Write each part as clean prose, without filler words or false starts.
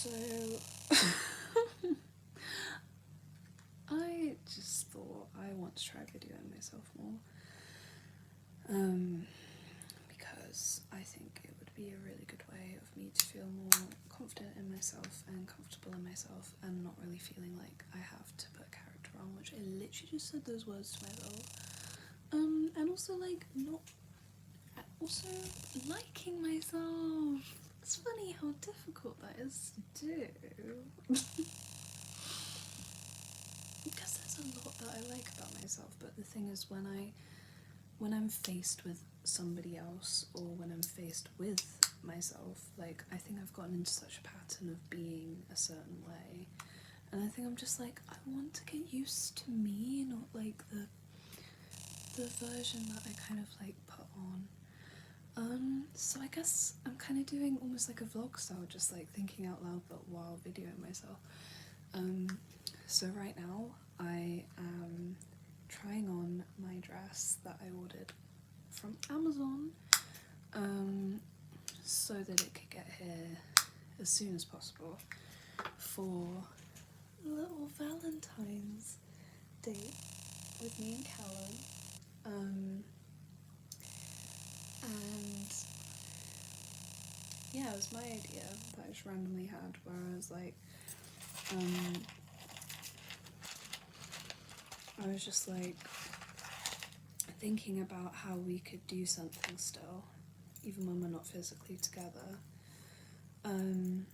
So I just thought I want to try videoing myself more, because I think it would be a really good way of me to feel more confident in myself and comfortable in myself and not really feeling like I have to put a character on, which I literally just said those words to myself. And also also liking myself. It's funny how difficult that is to do. Because there's a lot that I like about myself, but the thing is when I'm faced with somebody else or when I'm faced with myself, like, I think I've gotten into such a pattern of being a certain way, and I think I'm just like, I want to get used to me, not like the version that I kind of like put on. So I guess I'm kind of doing almost like a vlog style, just like thinking out loud but while videoing myself. So right now I am trying on my dress that I ordered from Amazon, so that it could get here as soon as possible for a little Valentine's date with me and Callum. And yeah, it was my idea that I just randomly had, where I was like, I was just like thinking about how we could do something still, even when we're not physically together. And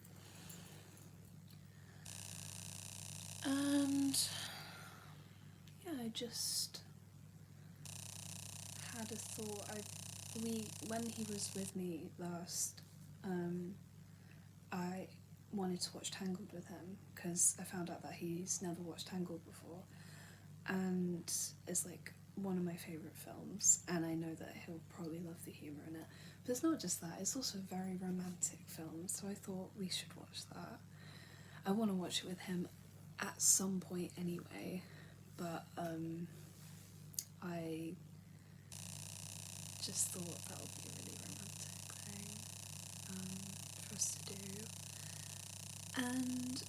yeah, I just had a thought. When he was with me last, I wanted to watch Tangled with him because I found out that he's never watched Tangled before, and it's like one of my favourite films, and I know that he'll probably love the humour in it. But it's not just that, it's also a very romantic film, so I thought we should watch that. I want to watch it with him at some point anyway, but I just thought that would be a really romantic thing for us to do. And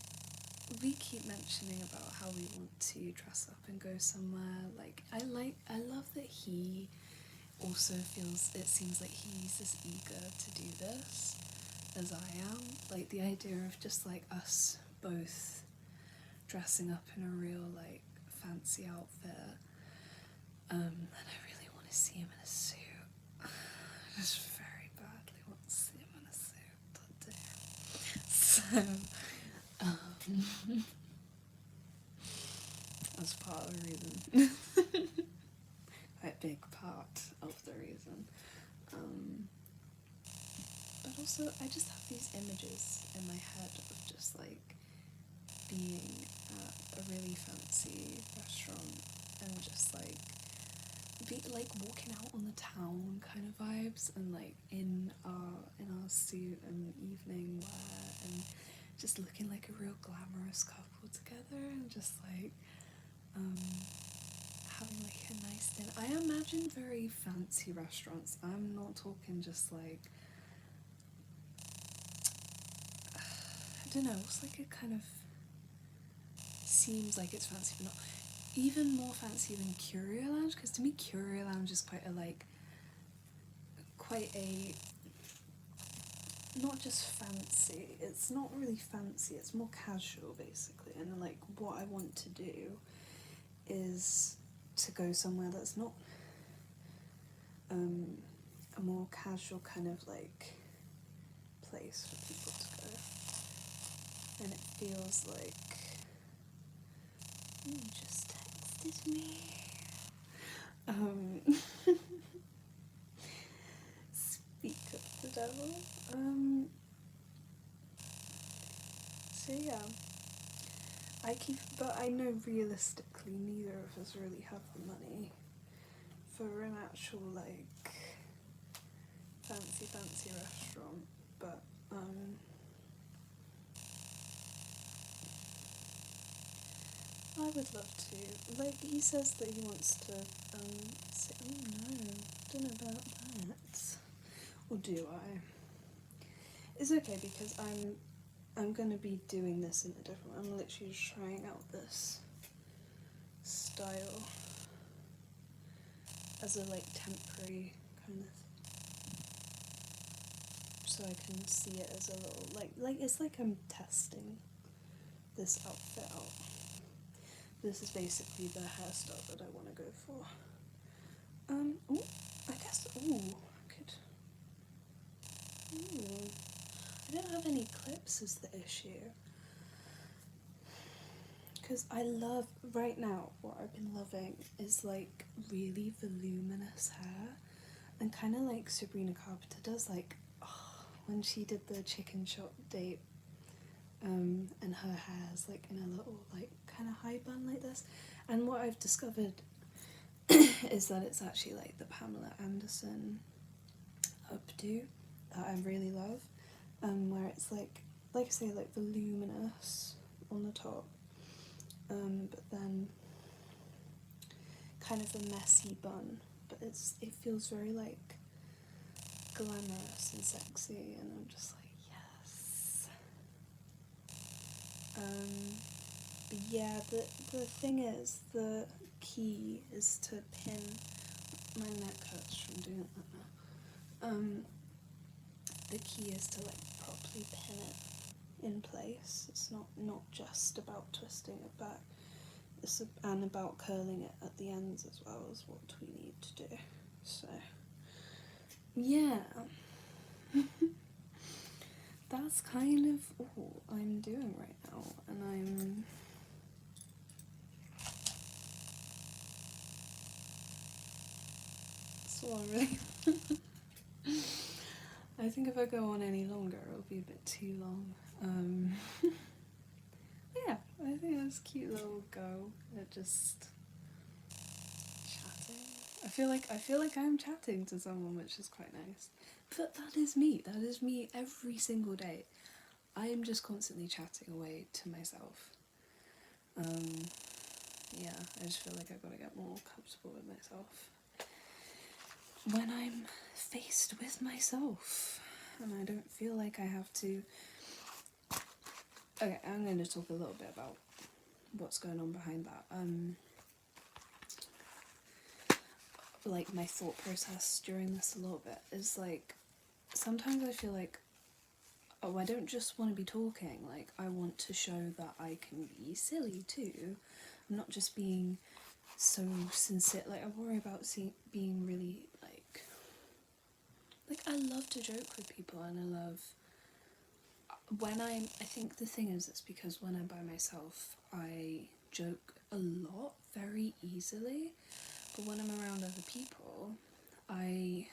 we keep mentioning about how we want to dress up and go somewhere. Like, I love that he also it seems like he's as eager to do this as I am. Like, the idea of just like us both dressing up in a real like fancy outfit, and I really want to see him in a suit. I just very badly want to see him in a suit. So that's part of the reason. Quite a big part of the reason. But also, I just have these images in my head of just like being at a really fancy restaurant and just like walking out on the town kind of vibes, and like in our suit and evening wear, and just looking like a real glamorous couple together, and just like having like a nice dinner. I imagine very fancy restaurants. I'm not talking just like, I don't know, it's like it kind of seems like it's fancy but not. Even more fancy than Curio Lounge, because to me Curio Lounge is quite a not just fancy, it's not really fancy, it's more casual basically. And like what I want to do is to go somewhere that's not a more casual kind of like place for people to go, and it feels like you just texted me. Speak of the devil. So yeah, but I know realistically neither of us really have the money for an actual like fancy restaurant, but I would love to. Like, he says that he wants to say, oh no, don't know about that. Or do I? It's okay because I'm I'm going to be doing this in a different, I'm literally just trying out this style as a like temporary kind of, so I can see it as a little, like it's like I'm testing this outfit out. This is basically the hairstyle that I want to go for. Ooh, I guess, I don't have any clips is the issue. Because I love, right now, what I've been loving is like really voluminous hair. And kind of like Sabrina Carpenter does, like, when she did the chicken shop date, and her hair's like in a little like kind of high bun like this. And what I've discovered is that it's actually like the Pamela Anderson updo that I really love, where it's like I say, like voluminous on the top, but then kind of a messy bun, but it feels very like glamorous and sexy, and I'm just like, yes. But yeah, the thing is, the key is to pin, my neck hurts from doing that now. The key is to like properly pin it in place. It's not just about twisting it back, and about curling it at the ends as well as what we need to do. So yeah. That's kind of all I'm doing right now, and that's all I really I think if I go on any longer it'll be a bit too long. Yeah, I think that's a cute little go at just chatting. I feel like I'm chatting to someone, which is quite nice. But that is me. That is me every single day. I am just constantly chatting away to myself. Yeah, I just feel like I've got to get more comfortable with myself when I'm faced with myself, and I don't feel like I have to. Okay, I'm going to talk a little bit about what's going on behind that. Like my thought process during this a little bit is like, sometimes I feel like, oh, I don't just want to be talking, like I want to show that I can be silly too. I'm not just being so sincere, like I worry about being really like I love to joke with people, and I love I think the thing is, it's because when I'm by myself I joke a lot very easily, but when I'm around other people I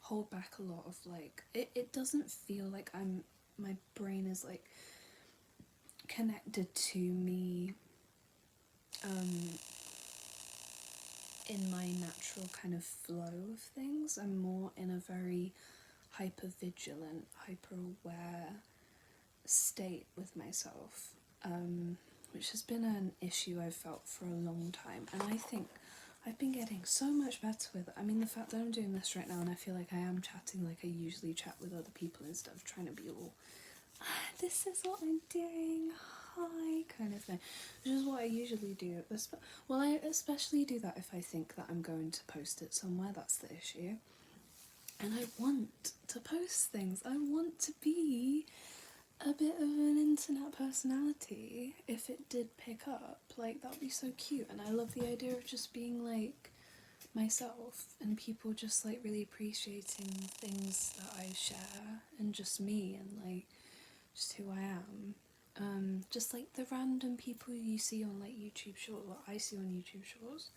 hold back a lot of like, it doesn't feel like my brain is like connected to me in my natural kind of flow of things. I'm more in a very hyper vigilant, hyper aware state with myself, which has been an issue I've felt for a long time, and I think I've been getting so much better with it. I mean, the fact that I'm doing this right now and I feel like I am chatting like I usually chat with other people instead of trying to be all, this is what I'm doing, hi, kind of thing, which is what I usually do. Well, I especially do that if I think that I'm going to post it somewhere, that's the issue. And I want to post things, I want to be a bit of an internet personality. If it did pick up, like, that would be so cute. And I love the idea of just being like myself and people just like really appreciating things that I share, and just me, and like just who I am. Just like the random people you see on like YouTube Shorts, what I see on YouTube Shorts,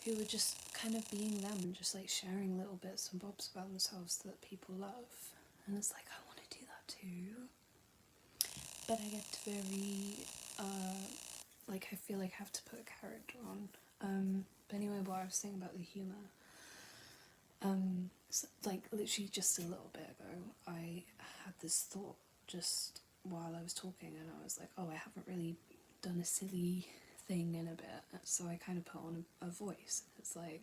who are just kind of being them and just like sharing little bits and bobs about themselves that people love. And it's like, I want to do that too. But I get very, like I feel like I have to put a character on. But anyway, what I was saying about the humour, so, like literally just a little bit ago, I had this thought just while I was talking, and I was like, oh, I haven't really done a silly thing in a bit, so I kind of put on a voice. It's like,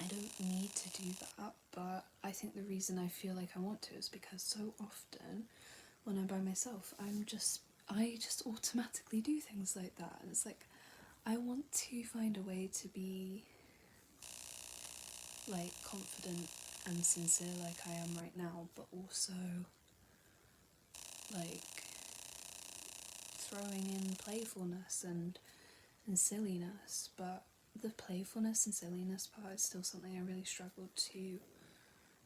I don't need to do that, but I think the reason I feel like I want to is because so often when I'm by myself, I just automatically do things like that, and it's like I want to find a way to be like confident and sincere like I am right now, but also like throwing in playfulness and silliness, but the playfulness and silliness part is still something I really struggle to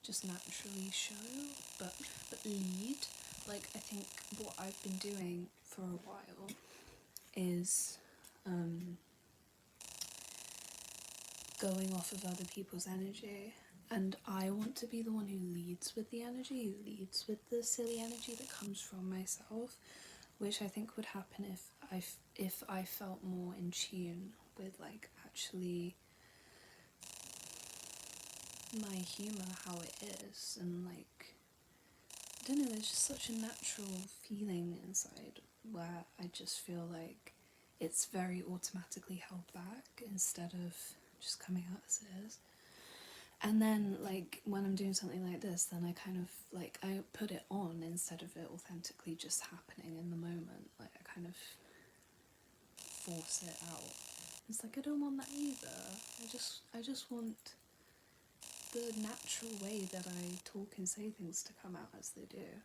just naturally show, but lead. Like, I think what I've been doing for a while is going off of other people's energy, and I want to be the one who leads with the energy, who leads with the silly energy that comes from myself, which I think would happen if I felt more in tune with like actually my humour, how it is, and like I don't know, there's just such a natural feeling inside where I just feel like it's very automatically held back instead of just coming out as it is. And then like when I'm doing something like this, then I kind of like I put it on instead of it authentically just happening in the moment. Like I kind of force it out. It's like I don't want that either. I just want the natural way that I talk and say things to come out as they do.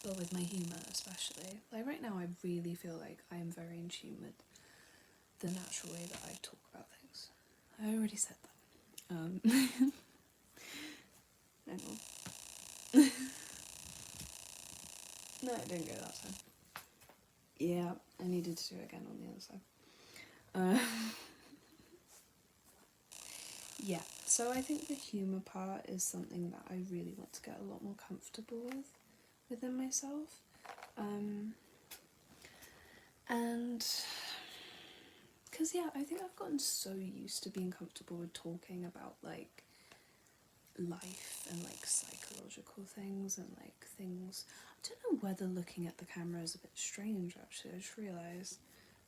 But with my humour especially. Like right now I really feel like I am very in tune with the natural way that I talk about things. I already said that. Hang on. No, it didn't go that time. Yeah, I needed to do it again on the other side. Yeah, so I think the humour part is something that I really want to get a lot more comfortable with within myself. And because yeah, I think I've gotten so used to being comfortable with talking about like life and like psychological things and like things. I don't know whether looking at the camera is a bit strange actually. I just realised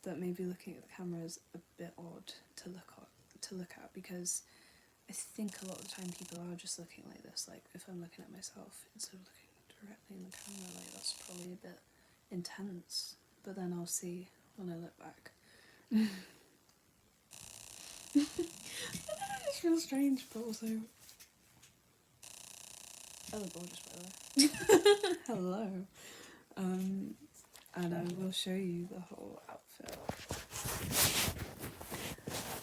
that maybe looking at the camera is a bit odd to look at because I think a lot of the time people are just looking like this, like if I'm looking at myself instead of looking directly in the camera, like that's probably a bit intense, but then I'll see when I look back. I just feel strange, but also I look gorgeous by the way. Hello. And I will show you the whole outfit.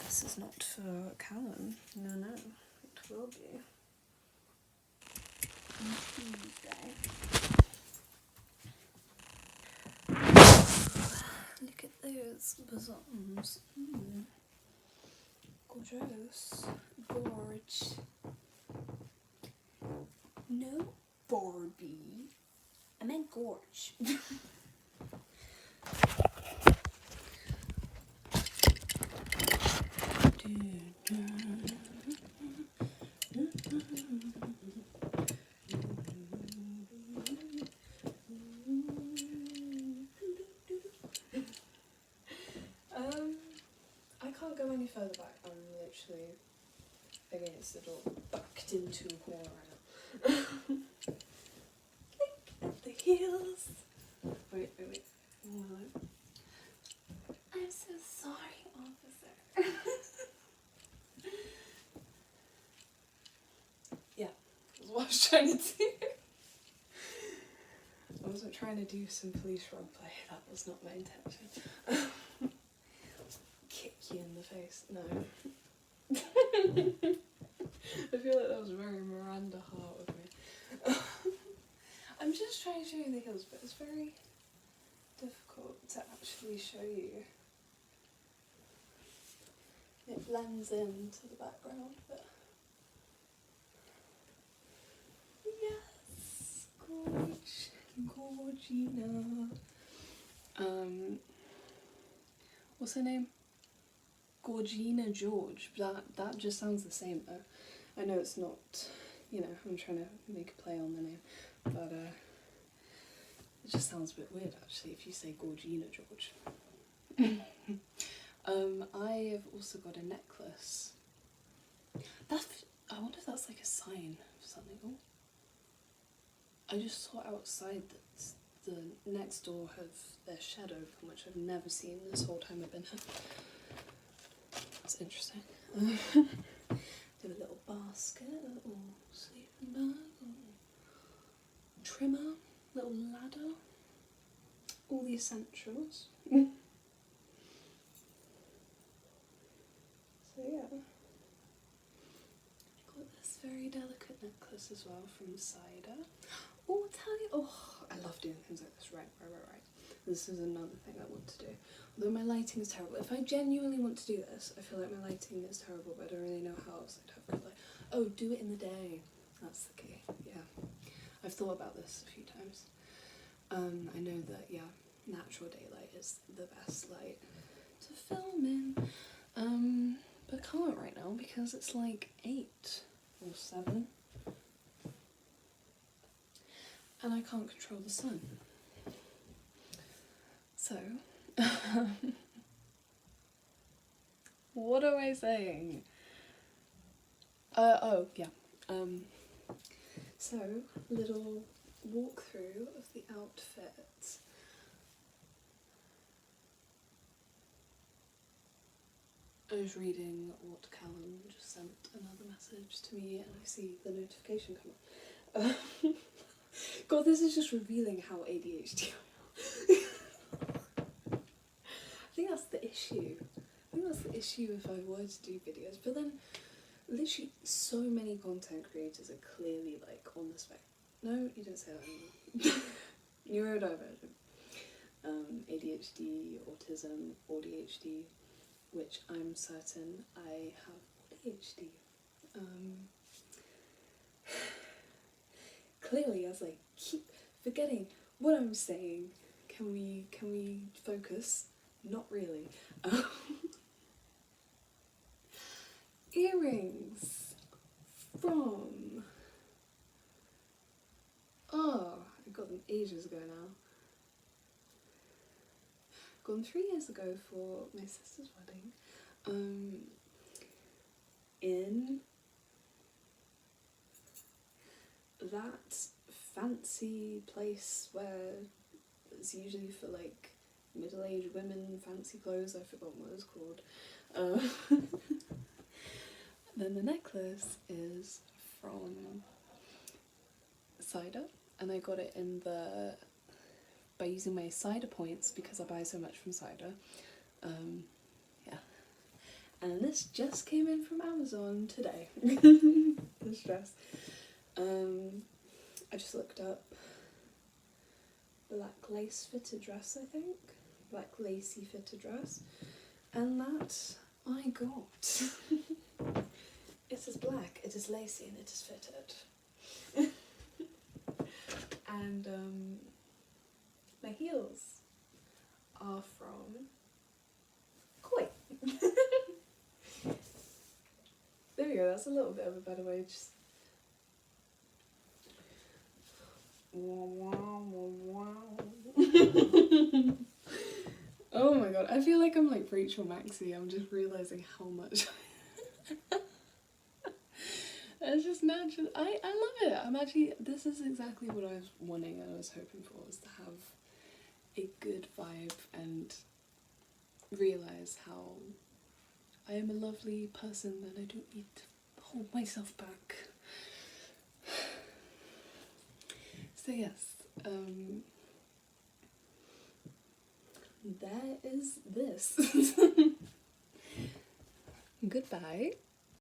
This is not for Callum. No, it will be on Tuesday. Look at those buttons. Gorgeous. Gorge. No Barbie. I meant gorge. I can't go any further back. I'm literally against the door, backed into a corner right now. Look at the heels. Wait. I'm so sorry, officer. Yeah, that's what I was trying to do. I wasn't trying to do some police roleplay, that was not my intention. Kick you in the face, no. I feel like that was very Miranda Hart of me. I'm just trying to show you the heels, but it's very difficult to actually show you. It blends into the background, but yes, Gorgina. What's her name? Gorgina George. That just sounds the same though. I know it's not, you know, I'm trying to make a play on the name, but it just sounds a bit weird actually if you say Gorgina George. I have also got a necklace. I wonder if that's like a sign of something. Oh, I just saw outside that the next door have their shed open, which I've never seen this whole time I've been here. That's interesting. Do a little basket, a little sleeping bag, a little trimmer, little ladder, all the essentials. So yeah, got this very delicate necklace as well from Cider. Oh, Italian. Oh, I love doing things like this. Right. This is another thing I want to do. Although my lighting is terrible. If I genuinely want to do this, I feel like my lighting is terrible, but I don't really know how else I'd have good light. Oh, do it in the day. That's the key. Yeah. I've thought about this a few times. I know that, yeah, natural daylight is the best light to film in. But I can't right now because it's like 8 or 7. And I can't control the sun. So, what am I saying? Oh, yeah. So, little walkthrough of the outfit. I was reading what Callum just sent another message to me and I see the notification come up. God, this is just revealing how ADHD I am. I think that's the issue. If I were to do videos. But then, literally, so many content creators are clearly like on the spectrum. No, you didn't say that anymore. Neurodivergent. ADHD, autism, ADHD, which I'm certain I have ADHD. Clearly, as I keep forgetting what I'm saying, can we focus? Not really. Earrings from I got them ages ago now. Got them 3 years ago for my sister's wedding. In that fancy place where it's usually for like middle-aged women, fancy clothes, I forgot what it's called. Then the necklace is from Cider, and I got it by using my Cider points because I buy so much from Cider. Yeah. And this just came in from Amazon today. This dress. I just looked up black lace fitted dress, I think. Black lacy fitted dress. And that I got. It is black, it is lacy, and it is fitted. And my heels are from Koi. There we go, that's a little bit of a better way. Just oh my god, I feel like I'm like Rachel Maxey. I'm just realising how much it's just natural. I love it. I'm actually, this is exactly what I was wanting and I was hoping for, was to have a good vibe and realise how I am a lovely person and I don't need to hold myself back. So yes, there is this. Goodbye.